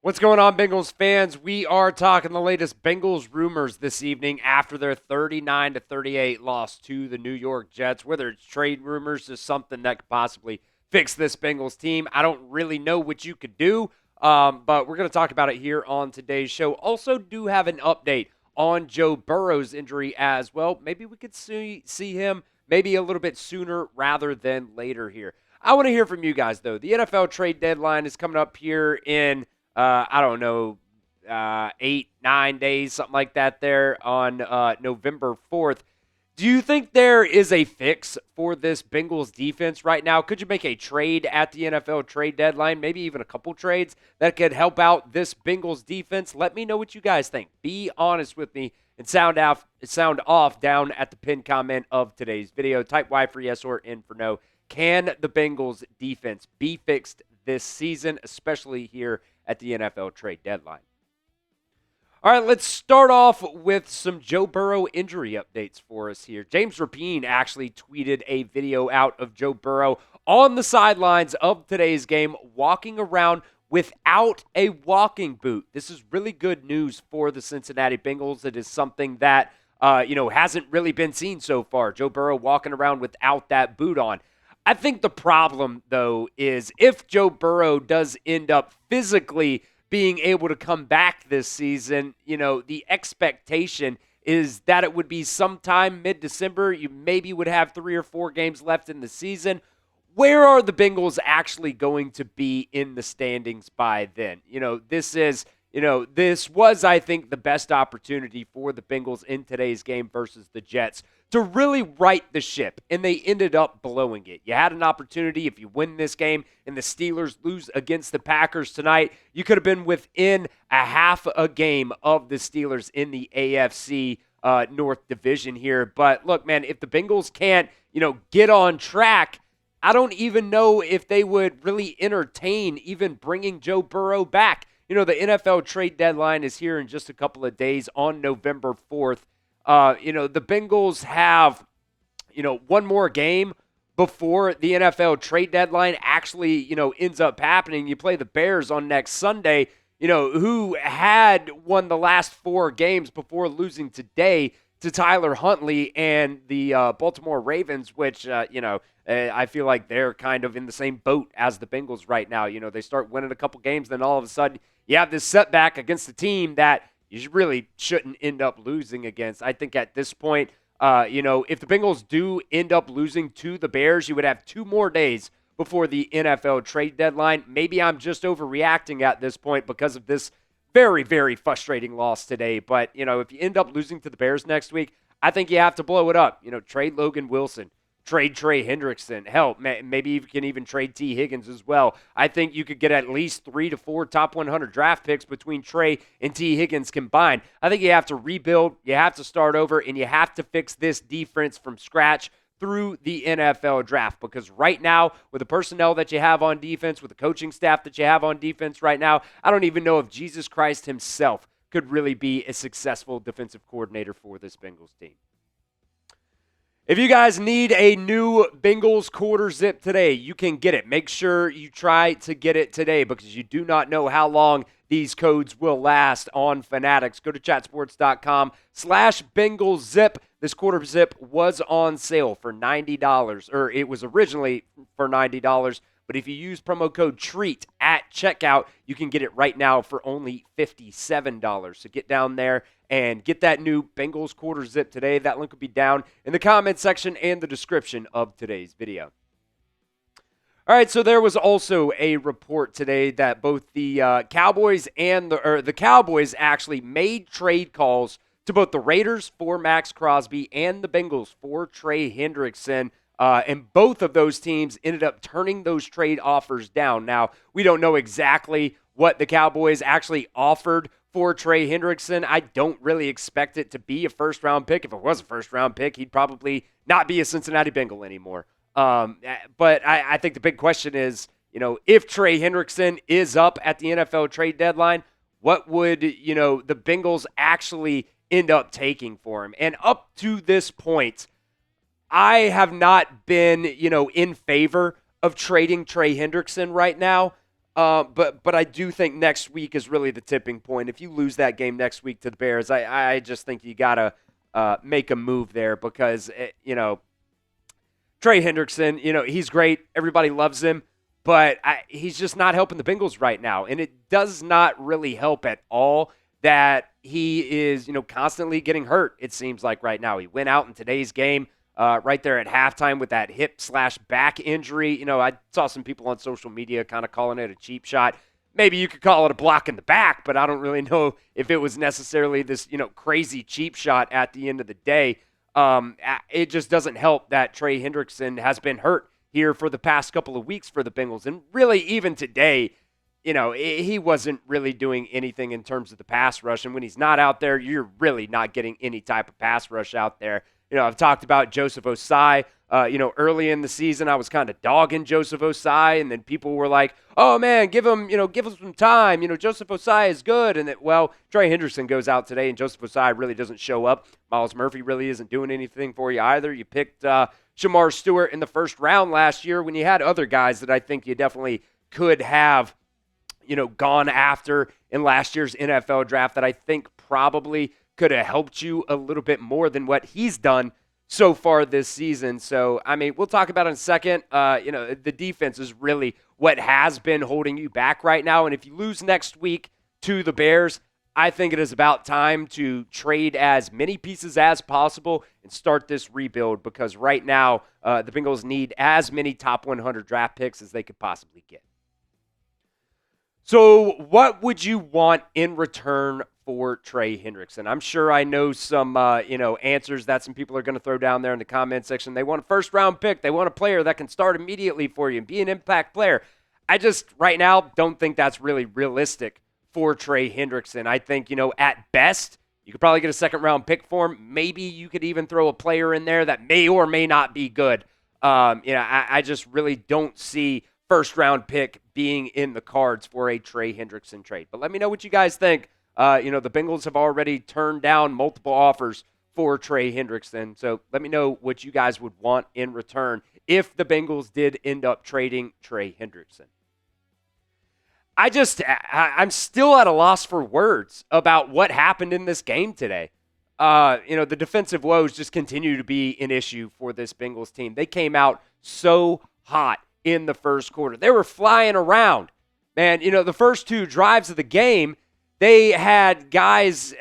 What's going on, Bengals fans? We are talking the latest Bengals rumors this evening after their 39-38 loss to the New York Jets. Whether it's trade rumors is something that could possibly fix this Bengals team, I don't really know what you could do, but we're going to talk about it here on today's show. Also, do have an update on Joe Burrow's injury as well. Maybe we could see him maybe a little bit sooner rather than later here. I want to hear from you guys, though. The NFL trade deadline is coming up here in I don't know, 8, 9 days, something like that there on November 4th. Do you think there is a fix for this Bengals defense right now? Could you make a trade at the NFL trade deadline, maybe even a couple trades that could help out this Bengals defense? Let me know what you guys think. Be honest with me and sound off down at the pinned comment of today's video. Type Y for yes or N for no. Can the Bengals defense be fixed this season, especially here at the NFL trade deadline? All right, let's start off with some Joe Burrow injury updates for us here. James Rapien actually tweeted a video out of Joe Burrow on the sidelines of today's game, walking around without a walking boot. This is really good news for the Cincinnati Bengals. It is something that hasn't really been seen so far. Joe Burrow walking around without that boot on. I think the problem, though, is if Joe Burrow does end up physically being able to come back this season, the expectation is that it would be sometime mid-December. You maybe would have 3 or 4 games left in the season. Where are the Bengals actually going to be in the standings by then? This was, I think, the best opportunity for the Bengals in today's game versus the Jets to really right the ship, and they ended up blowing it. You had an opportunity. If you win this game and the Steelers lose against the Packers tonight, you could have been within a half a game of the Steelers in the AFC North Division here. But look, man, if the Bengals can't, get on track, I don't even know if they would really entertain even bringing Joe Burrow back. The NFL trade deadline is here in just a couple of days on November 4th. The Bengals have, one more game before the NFL trade deadline actually, ends up happening. You play the Bears on next Sunday, who had won the last 4 games before losing today to Tyler Huntley and the Baltimore Ravens, which, I feel like they're kind of in the same boat as the Bengals right now. They start winning a couple games, then all of a sudden you have this setback against a team that you really shouldn't end up losing against. I think at this point, if the Bengals do end up losing to the Bears, you would have 2 more days before the NFL trade deadline. Maybe I'm just overreacting at this point because of this very, very frustrating loss today. But, if you end up losing to the Bears next week, I think you have to blow it up. Trade Logan Wilson. Trade Trey Hendrickson. Hell, maybe you can even trade T. Higgins as well. I think you could get at least 3 to 4 top 100 draft picks between Trey and T. Higgins combined. I think you have to rebuild, you have to start over, and you have to fix this defense from scratch through the NFL draft. Because right now, with the personnel that you have on defense, with the coaching staff that you have on defense right now, I don't even know if Jesus Christ himself could really be a successful defensive coordinator for this Bengals team. If you guys need a new Bengals quarter zip today, you can get it. Make sure you try to get it today because you do not know how long these codes will last on Fanatics. Go to chatsports.com/BengalsZip. This quarter zip was on sale for $90, or it was originally for $90. But if you use promo code TREAT at checkout, you can get it right now for only $57. So get down there and get that new Bengals quarter zip today. That link will be down in the comment section and the description of today's video. All right, so there was also a report today that both the Cowboys and the Cowboys actually made trade calls to both the Raiders for Maxx Crosby and the Bengals for Trey Hendrickson. And both of those teams ended up turning those trade offers down. Now, we don't know exactly what the Cowboys actually offered for Trey Hendrickson. I don't really expect it to be a first-round pick. If it was a first-round pick, he'd probably not be a Cincinnati Bengal anymore. But I think the big question is, if Trey Hendrickson is up at the NFL trade deadline, what would, the Bengals actually end up taking for him? And up to this point, I have not been, in favor of trading Trey Hendrickson right now. But I do think next week is really the tipping point. If you lose that game next week to the Bears, I just think you got to make a move there because, Trey Hendrickson, he's great. Everybody loves him. But he's just not helping the Bengals right now. And it does not really help at all that he is, constantly getting hurt, it seems like right now. He went out in today's game right there at halftime with that hip/back injury. I saw some people on social media kind of calling it a cheap shot. Maybe you could call it a block in the back, but I don't really know if it was necessarily this, crazy cheap shot at the end of the day. It just doesn't help that Trey Hendrickson has been hurt here for the past couple of weeks for the Bengals. And really, even today, he wasn't really doing anything in terms of the pass rush. And when he's not out there, you're really not getting any type of pass rush out there. I've talked about Joseph Osai. Early in the season, I was kind of dogging Joseph Osai, and then people were like, "Oh man, give him some time. Joseph Osai is good." And Trey Hendrickson goes out today, and Joseph Osai really doesn't show up. Myles Murphy really isn't doing anything for you either. You picked Shamar Stewart in the first round last year when you had other guys that I think you definitely could have, gone after in last year's NFL draft that I think probably could have helped you a little bit more than what he's done so far this season. So, we'll talk about it in a second. The defense is really what has been holding you back right now. And if you lose next week to the Bears, I think it is about time to trade as many pieces as possible and start this rebuild because right now the Bengals need as many top 100 draft picks as they could possibly get. So what would you want in return for Trey Hendrickson? I'm sure I know some, answers that some people are going to throw down there in the comment section. They want a first-round pick. They want a player that can start immediately for you and be an impact player. I just, right now, don't think that's really realistic for Trey Hendrickson. I think, at best, you could probably get a second-round pick for him. Maybe you could even throw a player in there that may or may not be good. I just really don't see first-round pick being in the cards for a Trey Hendrickson trade. But let me know what you guys think. The Bengals have already turned down multiple offers for Trey Hendrickson. So let me know what you guys would want in return if the Bengals did end up trading Trey Hendrickson. I'm still at a loss for words about what happened in this game today. The defensive woes just continue to be an issue for this Bengals team. They came out so hot in the first quarter. They were flying around. Man, the first two drives of the game, they had guys,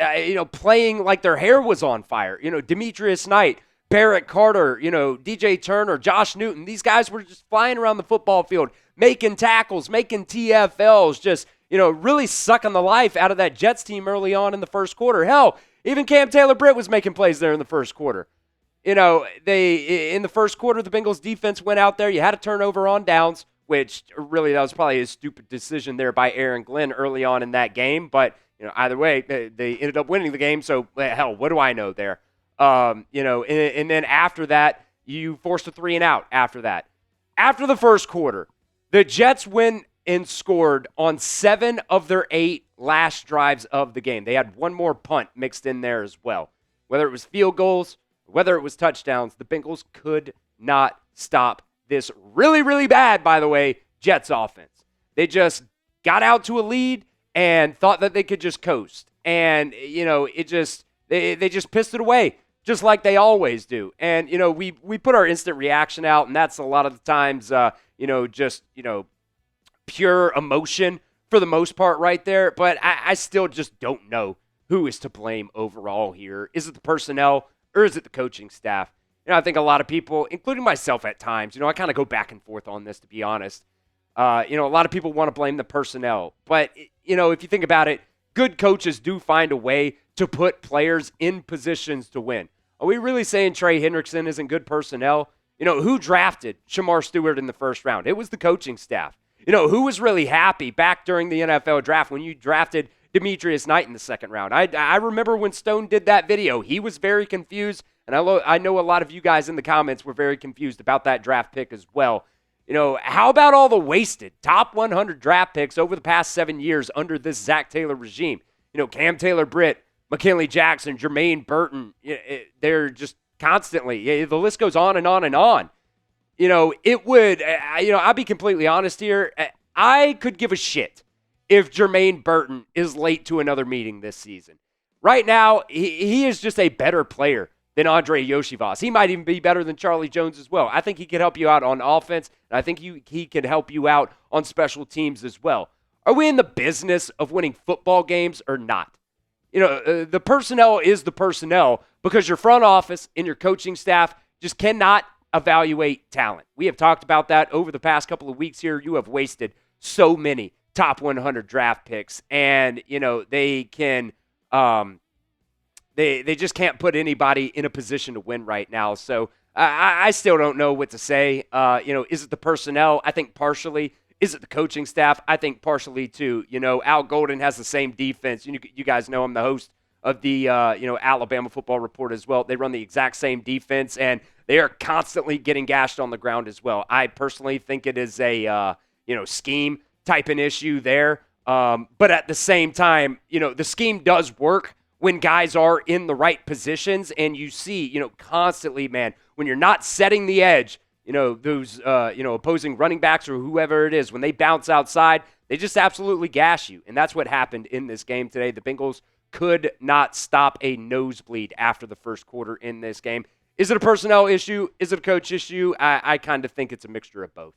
playing like their hair was on fire. Demetrius Knight, Barrett Carter, DJ Turner, Josh Newton. These guys were just flying around the football field, making tackles, making TFLs, just, really sucking the life out of that Jets team early on in the first quarter. Hell, even Cam Taylor-Britt was making plays there in the first quarter. In the first quarter, the Bengals defense went out there. You had a turnover on downs, which really that was probably a stupid decision there by Aaron Glenn early on in that game. But, either way, they ended up winning the game. So, hell, what do I know there? And then after that, you forced a 3-and-out after that. After the first quarter, the Jets went and scored on 7 of their 8 last drives of the game. They had one more punt mixed in there as well. Whether it was field goals, whether it was touchdowns, the Bengals could not stop this really, really bad, by the way, Jets offense. They just got out to a lead and thought that they could just coast. And, they just pissed it away, just like they always do. And, we put our instant reaction out, and that's a lot of the times, pure emotion for the most part right there. But I still just don't know who is to blame overall here. Is it the personnel or is it the coaching staff? I think a lot of people, including myself at times, I kind of go back and forth on this, to be honest. A lot of people want to blame the personnel. But, if you think about it, good coaches do find a way to put players in positions to win. Are we really saying Trey Hendrickson isn't good personnel? Who drafted Shamar Stewart in the first round? It was the coaching staff. Who was really happy back during the NFL draft when you drafted Demetrius Knight in the second round? I remember when Stone did that video. He was very confused, and I know a lot of you guys in the comments were very confused about that draft pick as well. How about all the wasted top 100 draft picks over the past 7 years under this Zac Taylor regime? Cam Taylor-Britt, McKinley Jackson, Jermaine Burton, they're just constantly, the list goes on and on and on. I'll be completely honest here. I could give a shit if Jermaine Burton is late to another meeting this season. Right now, he is just a better player than Andre Yoshivas. He might even be better than Charlie Jones as well. I think he could help you out on offense, and I think he could help you out on special teams as well. Are we in the business of winning football games or not? The personnel is the personnel because your front office and your coaching staff just cannot evaluate talent. We have talked about that over the past couple of weeks here. You have wasted so many top 100 draft picks, and they can they just can't put anybody in a position to win right now. So I still don't know what to say. Is it the personnel? I think partially. Is it the coaching staff? I think partially too. Al Golden has the same defense. You guys know I'm the host of the Alabama Football Report as well. They run the exact same defense, and they are constantly getting gashed on the ground as well. I personally think it is a scheme type of issue there. But at the same time, the scheme does work when guys are in the right positions, and you see, constantly, man, when you're not setting the edge, those opposing running backs or whoever it is, when they bounce outside, they just absolutely gash you. And that's what happened in this game today. The Bengals could not stop a nosebleed after the first quarter in this game. Is it a personnel issue? Is it a coach issue? I kind of think it's a mixture of both.